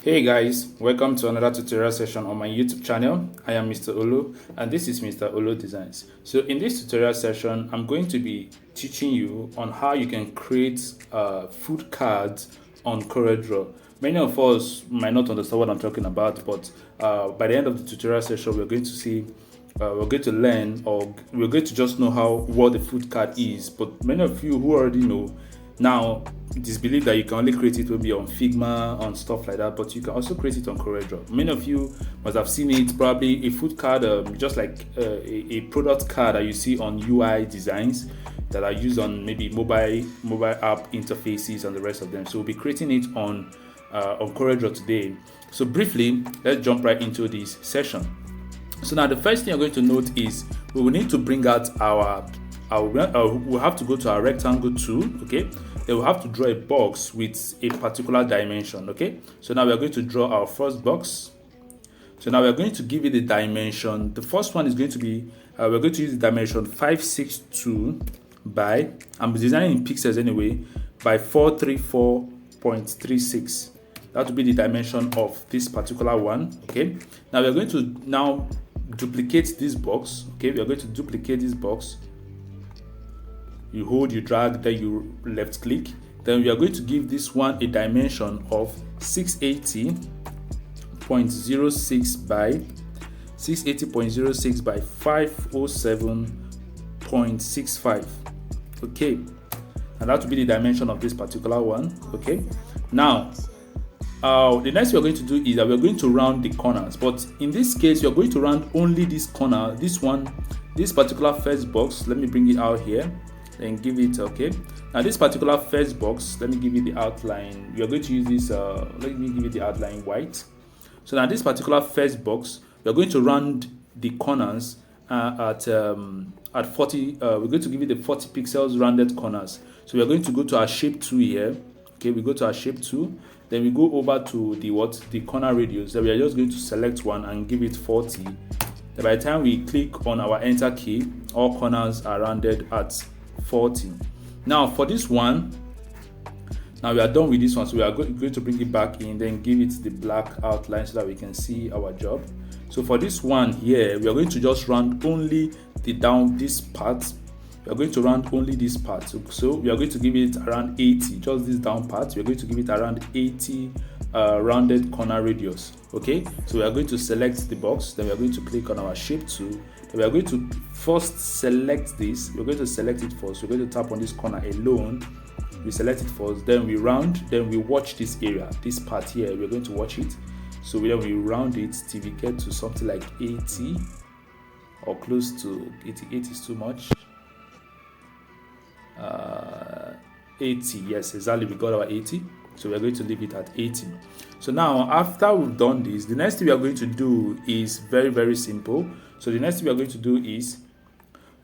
Hey guys, welcome to another tutorial session on my YouTube channel. I am Mr. Olu and this is Mr. Olu Designs. So in this tutorial session, I'm going to be teaching you on how you can create food cards on CorelDRAW. Many of us might not understand what I'm talking about, but by the end of the tutorial session, we're going to see we're going to learn, or we're going to just know what the food card is. But many of you who already know now, it is believed that you can only create it maybe on Figma, on stuff like that, but you can also create it on CorelDRAW. Many of you must have seen it, probably a food card, just like a product card that you see on UI designs that are used on maybe mobile app interfaces and the rest of them. So we'll be creating it on CorelDRAW today. So briefly, let's jump right into this session. So now the first thing you're going to note is we will need to bring out we'll have to go to our rectangle tool, okay? Then we'll have to draw a box with a particular dimension, okay? So now we're going to draw our first box. So now we're going to give it the dimension. The first one is going to be, we're going to use the dimension 562 by, I'm designing in pixels anyway, by 434.36. That will be the dimension of this particular one, okay? Now we're going to duplicate this box, okay? We are going to duplicate this box. You hold, you drag, then you left click. Then we are going to give this one a dimension of 680.06 by 507.65. Okay, and that will be the dimension of this particular one. Okay, now the next we are going to do is that we are going to round the corners, but in this case you are going to round only this corner, this particular first box. Let me bring it out here and give it, okay. Now this particular first box, let me give it the outline. We are going to use this, let me give it the outline white. So now this particular first box, we are going to round the corners at 40, we're going to give it the 40 pixels rounded corners. So we are going to go to our shape tool here, okay. We go to our shape tool, then we go over to the corner radius. Then we are just going to select one and give it 40. Then by the time we click on our enter key, all corners are rounded at 40. Now for this one, now we are done with this one, so we are going to bring it back in, then give it the black outline so that we can see our job. So for this one here, we are going to just round only this part. We are going to round only this part. So we are going to give it around 80, just this down part. We are going to give it around 80 rounded corner radius. Okay, so we are going to select the box, then we are going to click on our shape tool. We are going to first select this. We're going to select it first. We're going to tap on this corner alone. We select it first, then we round, then we watch this area, this part here. We're going to watch it. So then we round it till we get to something like 80 or close to 88 is too much. 80, yes, exactly. We got our 80. So we're going to leave it at 80. So now after we've done this, the next thing we are going to do is very, very simple. So the next thing we are going to do is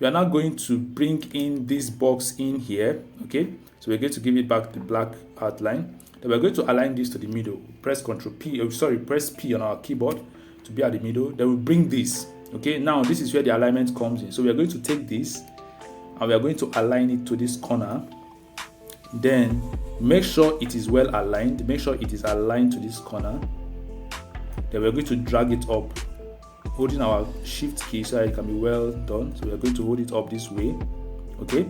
we are now going to bring in this box in here, okay? So we're going to give it back the black outline. Then we're going to align this to the middle. Press press P on our keyboard to be at the middle. Then we bring this, okay? Now this is where the alignment comes in. So we are going to take this and we are going to align it to this corner. Then make sure it is well aligned. Make sure it is aligned to this corner. Then we're going to drag it up, holding our shift key so that it can be well done. So we're going to hold it up this way. Okay,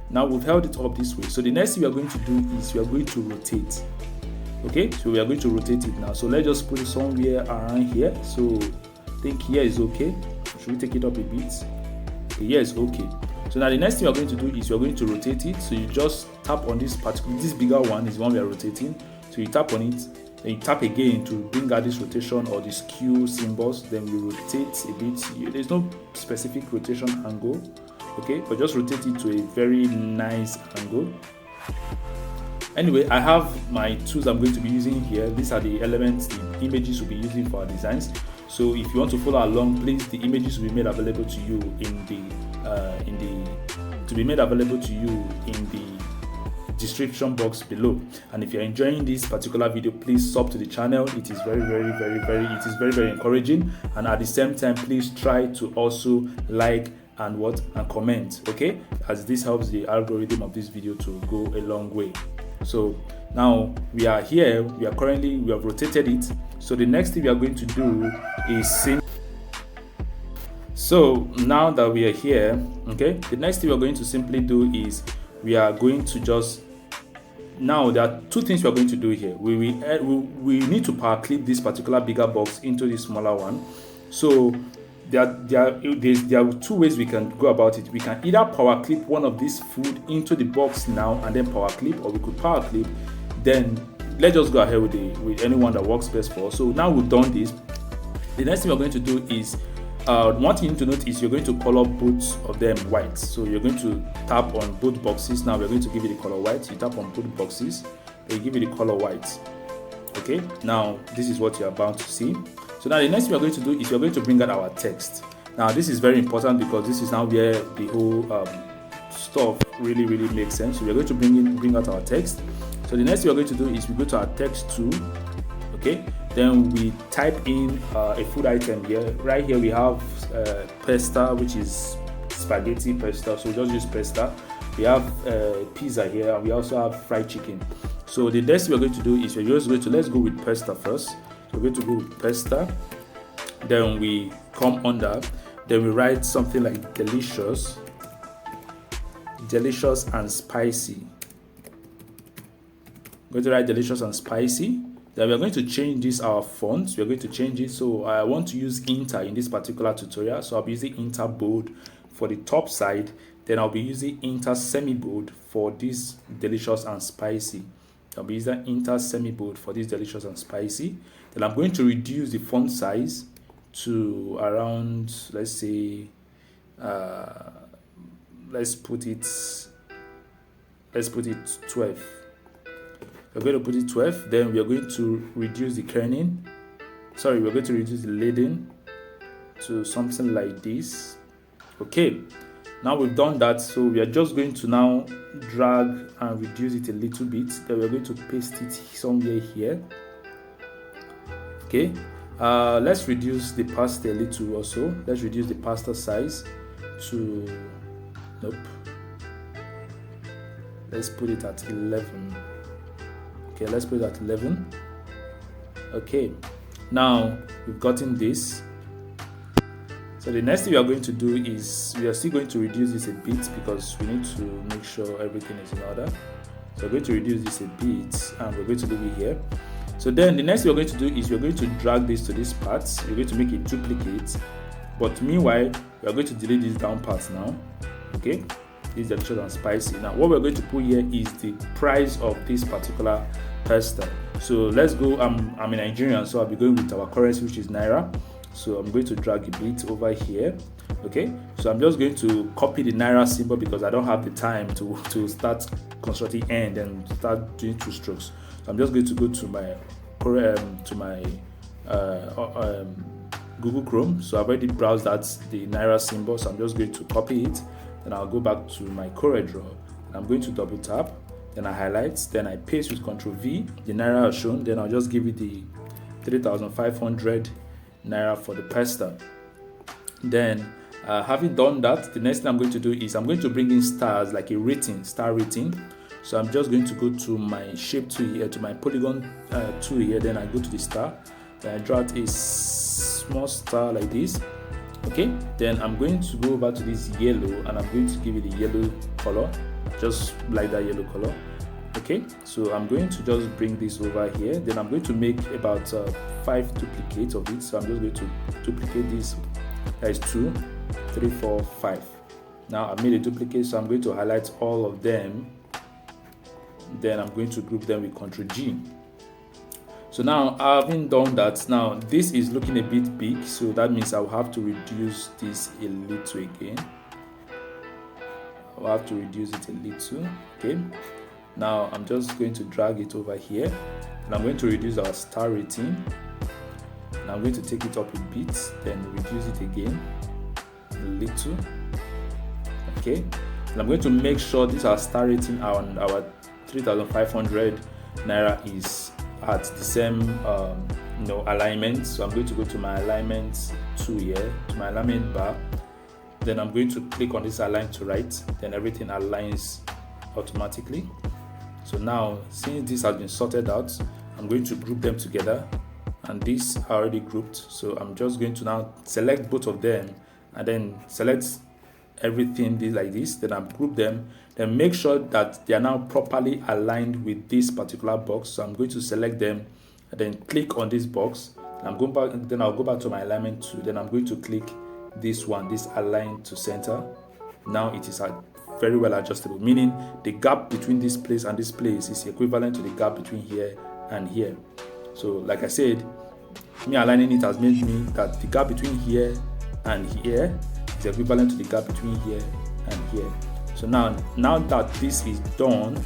now we've held it up this way. So the next thing we are going to do is we are going to rotate. Okay, so we are going to rotate it now. So let's just put it somewhere around here. So I think here is okay. Should we take it up a bit? Okay, here is okay. So now the next thing we're going to do is we're going to rotate it. So you just tap on this bigger one is the one we are rotating. So you tap on it, then you tap again to bring out this rotation or the skew symbols. Then we rotate a bit. There's no specific rotation angle, okay, but just rotate it to a very nice angle. Anyway, I have my tools I'm going to be using here. These are the elements, the images we'll be using for our designs. So if you want to follow along, please, the images will be made available to you in the description box below. And if you're enjoying this particular video, please sub to the channel. It is very encouraging, and at the same time please try to also like and comment, okay, as this helps the algorithm of this video to go a long way. So now we are here, we have rotated it. So the next thing we are going to do is so now that we are here, okay, the next thing we are going to simply do is we are going to just, now there are two things we are going to do here. We need to power clip this particular bigger box into the smaller one. So there are two ways we can go about it. We can either power clip one of these food into the box now and then power clip, or we could power clip, then let's just go ahead with anyone that works best for us. So now we've done this, the next thing we're going to do is one thing to note is you're going to color both of them white. So you're going to tap on both boxes. Now we're going to give it the color white. You tap on both boxes, they give it the color white. Okay, now this is what you are bound to see. So now the next thing we're going to do is we're going to bring out our text. Now this is very important because this is now where the whole stuff really makes sense. So we're going to bring out our text. So the next thing we're going to do is we go to our text tool. Okay, then we type in a food item here. Right here we have pasta, which is spaghetti pasta, so just use pasta. We have pizza here, and we also have fried chicken. So the next thing we're going to do is we're just going to, let's go with pasta first. So we're going to go with pasta, then we come under, then we write something like delicious and spicy. I'm going to write delicious and spicy. Then we're going to change this, our font. We're going to change it. So I want to use Inter in this particular tutorial. So I'll be using Inter bold for the top side. Then I'll be using Inter semi-bold for this delicious and spicy. I'll be using Inter semi-bold for this delicious and spicy. Then I'm going to reduce the font size to around, let's say, let's put it 12. We're going to put it 12, then we are going to reduce the kerning. We're going to reduce the leading to something like this. Okay, now we've done that, so we are just going to now drag and reduce it a little bit. Then we're going to paste it somewhere here. Okay, let's reduce the pasta a little also. Let's reduce the pasta size to, nope, let's put it at 11. Okay, let's put it at 11. Okay, now we've gotten this. So the next thing we are going to do is we are still going to reduce this a bit because we need to make sure everything is in order. So we're going to reduce this a bit and we're going to leave it here. So then the next thing we're going to do is we're going to drag this to this part. We're going to make a duplicate, but meanwhile we are going to delete this down part now. Okay, this is delicious and spicy. Now what we're going to put here is the price of this particular pasta. So let's go, I'm a Nigerian, so I'll be going with our currency, which is Naira. So I'm going to drag a bit over here. Okay, so I'm just going to copy the Naira symbol because I don't have the time to start constructing end and start doing two strokes. So I'm just going to go to my Google Chrome. So I've already browsed the Naira symbol, so I'm just going to copy it. Then I'll go back to my CorelDRAW. And I'm going to double tap. Then I highlight. Then I paste with Ctrl V. The Naira is shown. Then I'll just give it the 3,500 Naira for the pasta. Then having done that, the next thing I'm going to do is I'm going to bring in stars, like a star rating. So I'm just going to go to my shape tool here, to my polygon tool here. Then I go to the star. Then I draw out a small star like this. Okay, then I'm going to go over to this yellow and I'm going to give it a yellow color, just like that yellow color. Okay, so I'm going to just bring this over here. Then I'm going to make about 5 duplicates of it. So I'm just going to duplicate this. That is 2, 3, 4, 5. Now I've made a duplicate, so I'm going to highlight all of them. Then I'm going to group them with Ctrl G. So now having done that, now this is looking a bit big, so that means I'll have to reduce this a little again. I'll have to reduce it a little. Okay, now I'm just going to drag it over here and I'm going to reduce our star rating. And I'm going to take it up a bit, then reduce it again a little. Okay, and I'm going to make sure this our star rating on our 3,500 Naira is at the same alignment. So I'm going to go to my alignment tool here, to my alignment bar. Then I'm going to click on this align to right. Then everything aligns automatically. So now, since this has been sorted out, I'm going to group them together, and these are already grouped. So I'm just going to now select both of them and then select everything like this, then I've grouped them, then make sure that they are now properly aligned with this particular box. So I'm going to select them and then click on this box, and I'm going back, then I'll go back to my alignment tool, then I'm going to click this one, this align to center. Now it is very well adjustable, meaning the gap between this place and this place is equivalent to the gap between here and here. So like I said, me aligning it has made me that the gap between here and here is equivalent to the gap between here and here. So now that this is done,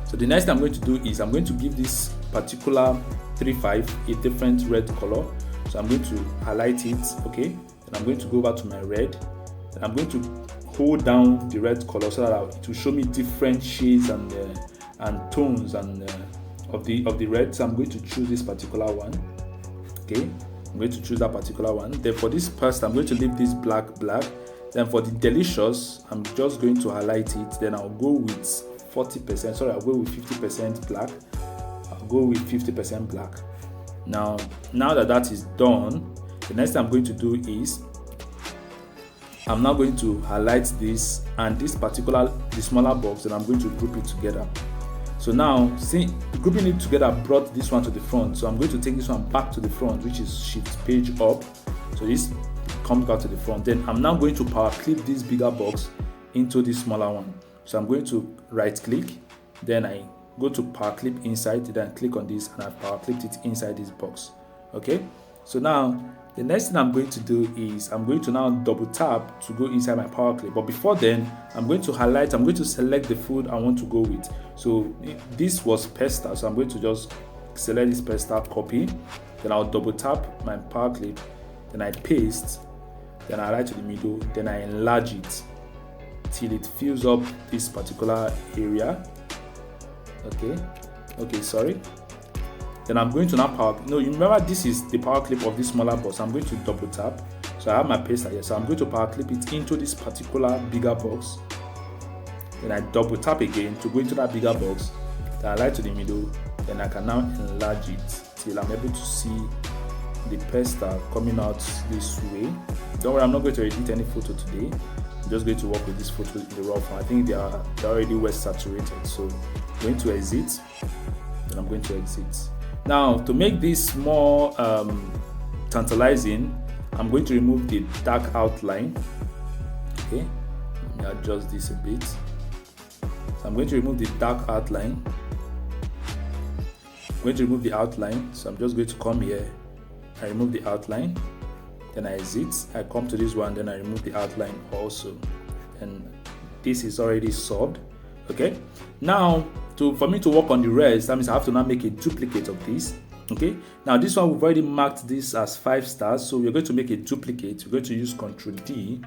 so the next thing I'm going to do is I'm going to give this particular 3.5 a different red color. So I'm going to highlight it, okay, and I'm going to go over to my red, and I'm going to hold down the red color so that it will show me different shades and tones and of the red. So I'm going to choose this particular one, okay. I'm going to choose that particular one. Then for this first, I'm going to leave this black. Then for the delicious, I'm just going to highlight it. Then I'll go with 40%. Sorry, I'll go with 50% black. I'll go with 50% black. Now that is done, the next thing I'm going to do is I'm now going to highlight this and this particular, the smaller box, and I'm going to group it together. So now, see, grouping it together brought this one to the front. So I'm going to take this one back to the front, which is shift page up. So this comes back to the front. Then I'm now going to power clip this bigger box into this smaller one. So I'm going to right click, then I go to power clip inside, then click on this and I power clipped it inside this box. Okay. So now the next thing I'm going to do is I'm going to now double tap to go inside my power clip. But before then, I'm going to highlight, I'm going to select the food I want to go with. So this was pasta, so I'm going to just select this pasta, copy, then I'll double tap my power clip, then I paste, then I highlight to the middle, then I enlarge it till it fills up this particular area. Okay, sorry. Then I'm going to now you remember this is the power clip of this smaller box. I'm going to double tap. So I have my paster here. So I'm going to power clip it into this particular bigger box. Then I double tap again to go into that bigger box. Then I highlight to the middle. Then I can now enlarge it till I'm able to see the paster coming out this way. Don't worry, I'm not going to edit any photo today. I'm just going to work with this photo in the raw form. I think they're already well saturated. So I'm going to exit. Then I'm going to exit. Now, to make this more tantalizing, I'm going to remove the dark outline. Okay, let me adjust this a bit. So I'm going to remove the dark outline. I'm going to remove the outline. So I'm just going to come here. I remove the outline. Then I exit. I come to this one. Then I remove the outline also. And this is already solved. Okay. Now, for me to work on the rest, that means I have to now make a duplicate of this. Okay. Now this one we've already marked this as 5 stars, so we're going to make a duplicate. We're going to use Ctrl D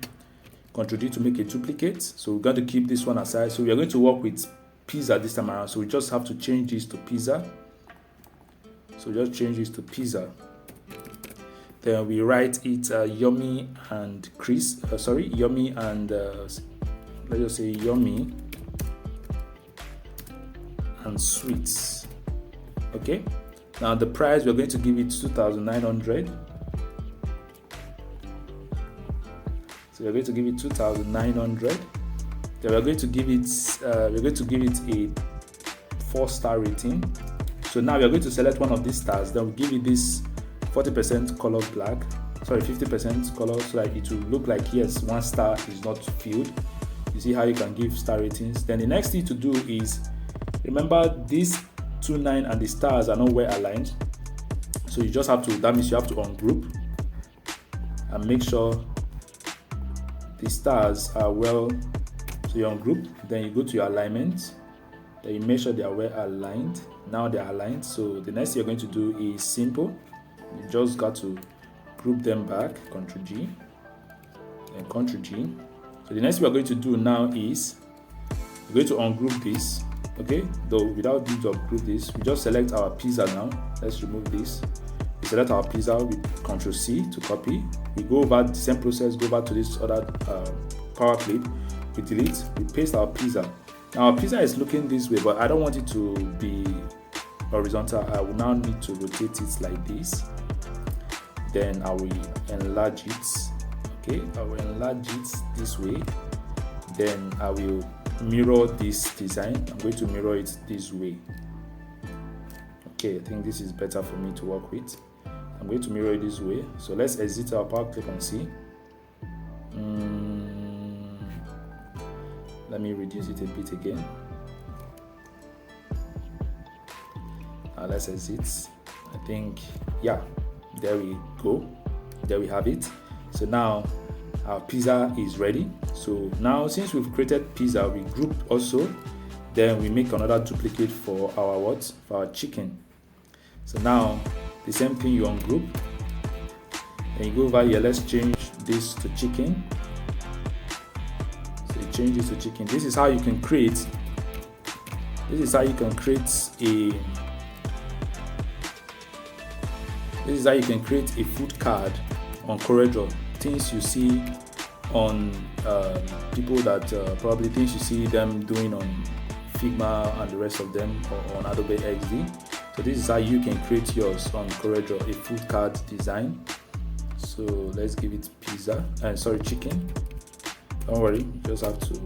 to make a duplicate. So we're going to keep this one aside. So we are going to work with pizza this time around. So we just have to change this to pizza. So just change this to pizza. Then we write it yummy and yummy and let's just say yummy and sweets. Okay, now the price, we're going to give it 2,900. So we're going to give it 2,900. Then we're going to give it a 4-star rating. So now we are going to select one of these stars. Then we'll give it this 40% color black, 50% color, so that it will look like, yes, 1 star is not filled. You see how you can give star ratings. Then the next thing to do is, remember these 2, 9 and the stars are not well aligned. So you just have to, that means you have to ungroup and make sure the stars are well. So you ungroup, then you go to your alignment, then you make sure they are well aligned. Now they are aligned. So the next thing you're going to do is simple. You just got to group them back, Ctrl G and Ctrl G. So the next thing we're going to do now is we're going to ungroup this. Okay, though without need to ungroup this, we just select our pizza now. Let's remove this. We select our pizza with Ctrl C to copy. We go over the same process, go back to this other power clip. We delete, we paste our pizza. Now our pizza is looking this way, but I don't want it to be horizontal. I will now need to rotate it like this. Then I will enlarge it. Okay, I will enlarge it this way. Then I will mirror this design. I'm going to mirror it this way. Okay, I think this is better for me to work with. I'm going to mirror it this way. So let's exit our power clip and see. Let me reduce it a bit again. Now let's exit. I think, yeah, there we go. There we have it. So now our pizza is ready. So now since we've created pizza, we group also. Then we make another duplicate for our what? For our chicken. So now the same thing, you ungroup. Then you go over here. Let's change this to chicken. So you change this to chicken. This is how you can create. This is how you can create a. This is how you can create a food card on CorelDRAW. Things you see on people that probably things you see them doing on Figma and the rest of them, or on Adobe XD. So this is how you can create yours on CorelDRAW, a food card design. So let's give it pizza, chicken. Don't worry, you just have to.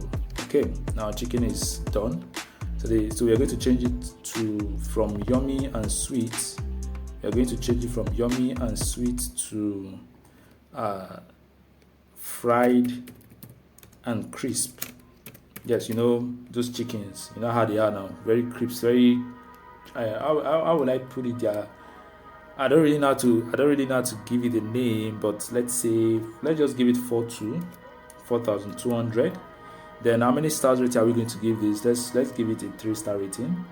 Okay, now chicken is done. So we are going to change it from yummy and sweet. We are going to change it from yummy and sweet to fried and crisp. Yes, you know those chickens. You know how they are now. Very crisp, very. How would I put it there? I don't really know how to give it a name, but let's just give it 4,200. Then how many stars rating are we going to give this? Let's give it a 3-star rating.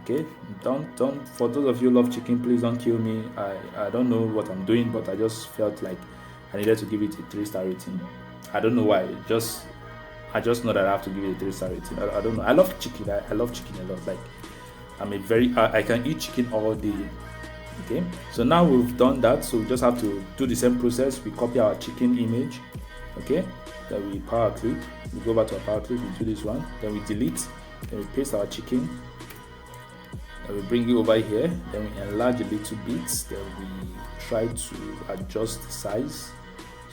Okay, don't for those of you who love chicken, please don't kill me. I don't know what I'm doing, but I just felt like I needed to give it a 3-star rating. I don't know why. I just know that I have to give it a 3-star rating. I don't know. I love chicken. I love chicken a lot. Like I can eat chicken all day. Okay, so now we've done that. So we just have to do the same process. We copy our chicken image. Okay, then we power clip. We go back to our power clip. We do this one. Then we delete. Then we paste our chicken. Then we bring it over here. Then we enlarge a little bit. Then we try to adjust the size,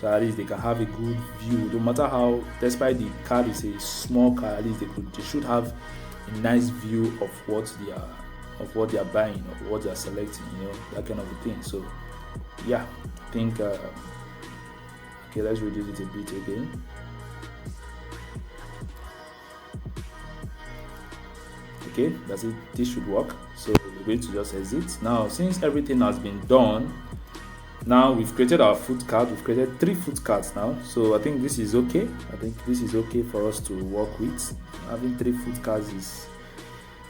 so at least they can have a good view. No matter how, despite the card is a small card, at least they should have a nice view of what they are buying, or what they are selecting. You know, that kind of a thing. So yeah, I think okay, let's reduce it a bit again. Okay, that's it. This should work. So we're going to just exit. Now, since everything has been done, now we've created our food card. We've created 3 food cards now. So I think this is okay. I think this is okay for us to work with. Having 3 food cards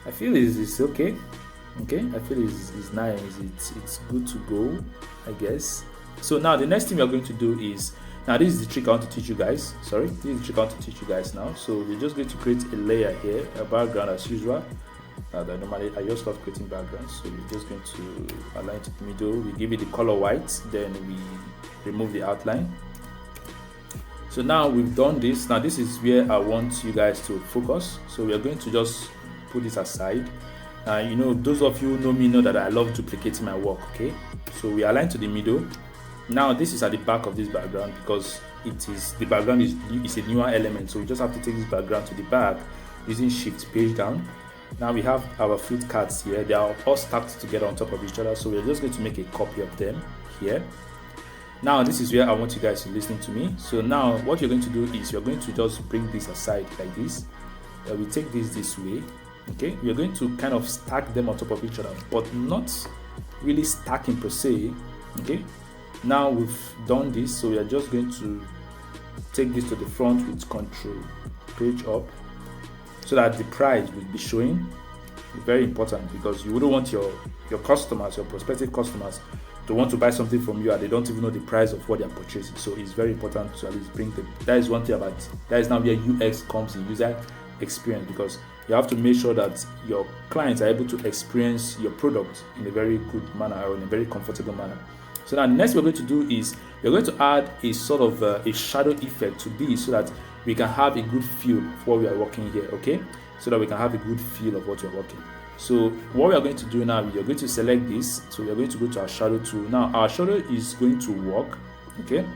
I feel is okay. Okay, I feel it's nice. It's good to go, I guess. So now the next thing we are going to do is, now this is the trick I want to teach you guys. This is the trick I want to teach you guys now. So we're just going to create a layer here, a background as usual. Normally I just love creating backgrounds. So we're just going to align it to the middle. We give it the color white, then we remove the outline. So now we've done this. Now this is where I want you guys to focus. So we are going to just put this aside. You know, those of you who know me know that I love duplicating my work. Okay, so we align to the middle. Now this is at the back of this background because the background is a newer element, so we just have to take this background to the back using Shift page down. Now we have our food cards here. They are all stacked together on top of each other, so we're just going to make a copy of them here. Now this is where I want you guys to listen to me. So now what you're going to do is you're going to just bring this aside like this. We take this way. Okay, we're going to kind of stack them on top of each other, but not really stacking per se. Okay, now we've done this, so we are just going to take this to the front with Control page up, so that the price will be showing. Very important, because you wouldn't want your customers, your prospective customers, to want to buy something from you and they don't even know the price of what they are purchasing. So it's very important to at least bring that is one thing about that is now where UX comes in, user experience, because you have to make sure that your clients are able to experience your product in a very good manner, or in a very comfortable manner. So now the next we're going to do is we're going to add a sort of a shadow effect to this, so that we can have a good feel of what we are working here, okay? So that we can have a good feel of what we are working. So what we are going to do now, we are going to select this. So we are going to go to our shadow tool. Now our shadow is going to work, okay?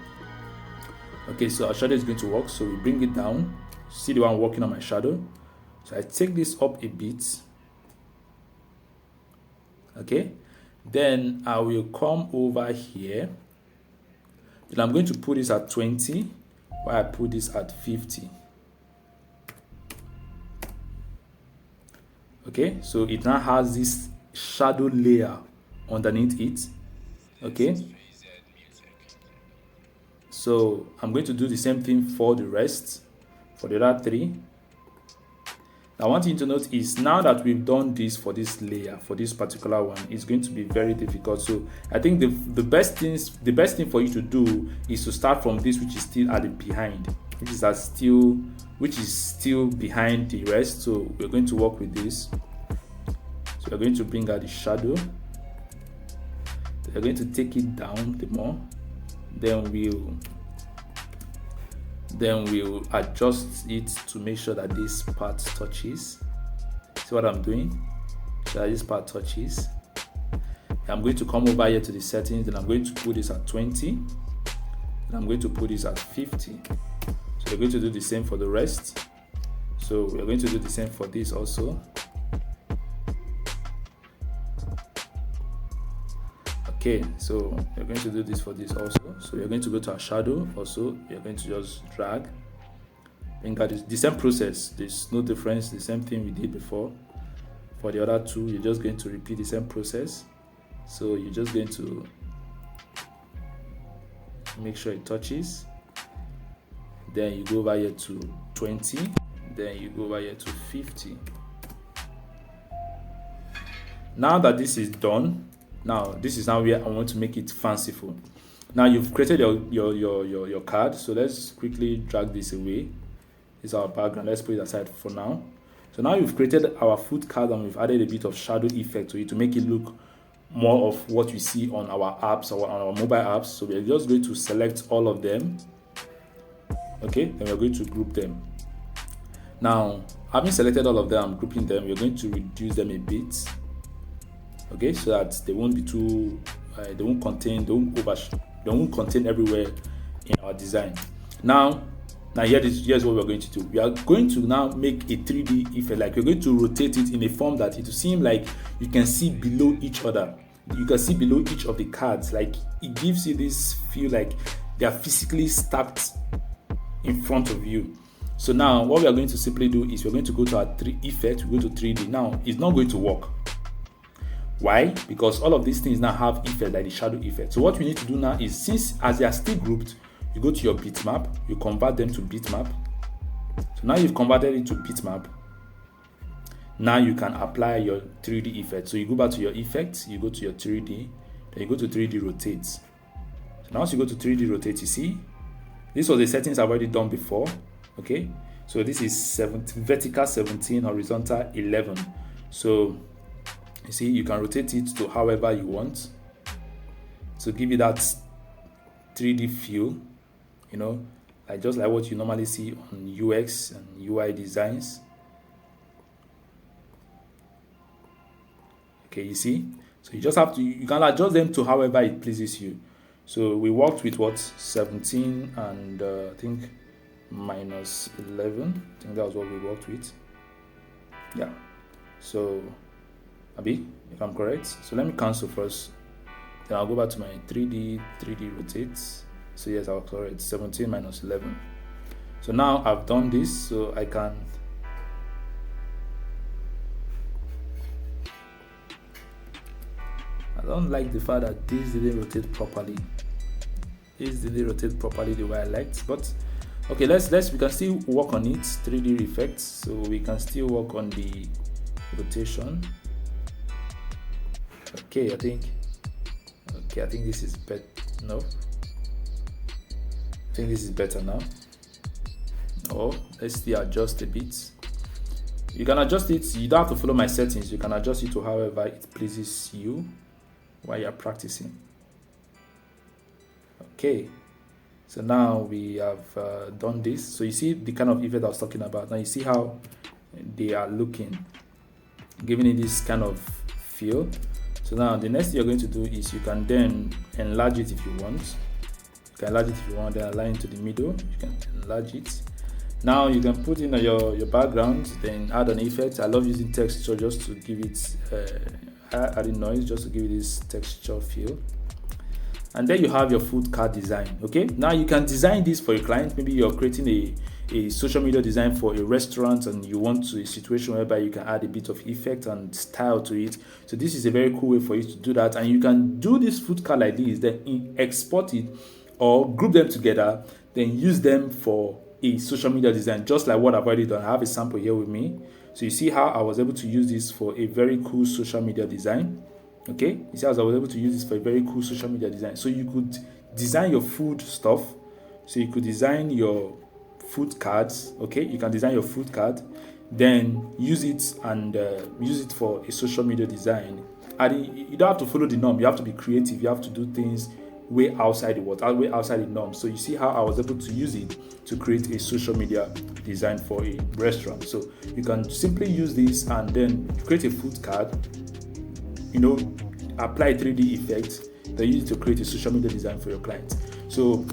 Okay, so our shadow is going to work. So we bring it down. See the one working on my shadow. So I take this up a bit, okay? Then I will come over here. Then I'm going to put this at 20, while I put this at 50. Okay, so it now has this shadow layer underneath it. Okay, so I'm going to do the same thing for the rest, for the other three. Now, one thing to note is now that we've done this for this layer, for this particular one, it's going to be very difficult. So I think the best thing for you to do is to start from this, which is still at the behind, which is still behind the rest. So we're going to work with this. So we're going to bring out the shadow. We're going to take it down the more. Then we'll adjust it to make sure that this part touches. See what I'm doing? So that this part touches. I'm going to come over here to the settings, then I'm going to put this at 20. And I'm going to put this at 50. So we're going to do the same for the rest. So we're going to do the same for this also. Okay, so we're going to do this for this also. So we're going to go to our shadow also. We're going to just drag. Bring out the same process. There's no difference. The same thing we did before. For the other two, you're just going to repeat the same process. So you're just going to make sure it touches. Then you go over here to 20. Then you go over here to 50. Now that this is done, now this is now where I want to make it fanciful. Now you've created your card. So let's quickly drag this away. This is our background. Let's put it aside for now. So now you've created our foot card and we've added a bit of shadow effect to it to make it look more of what we see on our apps or on our mobile apps. So we're just going to select all of them. Okay, then we're going to group them. Now, having selected all of them, I'm grouping them. We're going to reduce them a bit. Okay, so that they won't be too, they won't contain everywhere in our design. Now here's what we're going to do. We are going to now make a 3D effect. Like we're going to rotate it in a form that it will seem like you can see below each other. You can see below each of the cards. Like it gives you this feel like they are physically stacked in front of you. So now what we are going to simply do is we're going to go to our 3 effect. We go to 3D. Now it's not going to work. Why? Because all of these things now have effect, like the shadow effect. So what we need to do now is, since as they are still grouped, you go to your bitmap, you convert them to bitmap. So now you've converted it to bitmap. Now you can apply your 3D effect. So you go back to your effects, you go to your 3D, then you go to 3D rotate. So now as you go to 3D rotate, you see, this was the settings I've already done before. Okay, so this is vertical 17, horizontal 11. So you see, you can rotate it to however you want to give you that 3D feel, you know, like just like what you normally see on UX and UI designs. Okay, you see, so you just have to, you can adjust them to however it pleases you. So we worked with what, 17 and I think minus 11. I think that was what we worked with. Yeah, so Abi, if I'm correct. So let me cancel first. Then I'll go back to my 3D rotate. So yes, I was correct. 17 minus 11. So now I've done this, so I can. I don't like the fact that this didn't rotate properly. This didn't rotate properly the way I liked, but okay, let's we can still work on it. 3D effects, so we can still work on the rotation. Okay, I think this is better. No, I think this is better now. Oh, let's still adjust a bit. You can adjust it. You don't have to follow my settings. You can adjust it to however it pleases you while you're practicing. Okay, So now we have done this. So you see the kind of effect I was talking about. Now you see how they are looking, giving it this kind of feel. So now the next thing you're going to do is you can then enlarge it if you want. You can enlarge it if you want, then align it to the middle. You can enlarge it. Now you can put in your background, then add an effect. I love using texture just to give it adding noise, just to give it this texture feel. And then you have your food card design. Okay, now you can design this for your client. Maybe you're creating a social media design for a restaurant and you want to a situation whereby you can add a bit of effect and style to it. So this is a very cool way for you to do that. And you can do this food card like this, then export it or group them together, then use them for a social media design, just like what I've already done. I have a sample here with me. So you see how I was able to use this for a very cool social media design. Okay, you see how I was able to use this for a very cool social media design. So you could design your food stuff. So you could design your food cards. Okay, you can design your food card, then use it and use it for a social media design. And you don't have to follow the norm. You have to be creative. You have to do things way outside the world, way outside the norm. So you see how I was able to use it to create a social media design for a restaurant. So you can simply use this and then create a food card, apply 3D effects, then use it to create a social media design for your client. So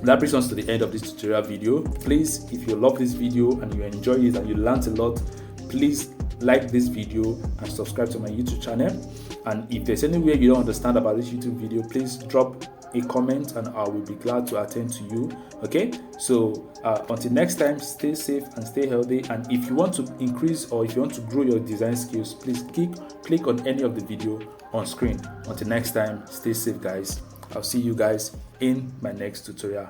that brings us to the end of this tutorial video. Please, if you love this video and you enjoy it and you learned a lot, please like this video and subscribe to my YouTube channel. And if there's any way you don't understand about this YouTube video, please drop a comment and I will be glad to attend to you. Okay, so until next time, stay safe and stay healthy. And if you want to increase or if you want to grow your design skills, please click on any of the video on screen. Until next time, stay safe guys. I'll see you guys in my next tutorial.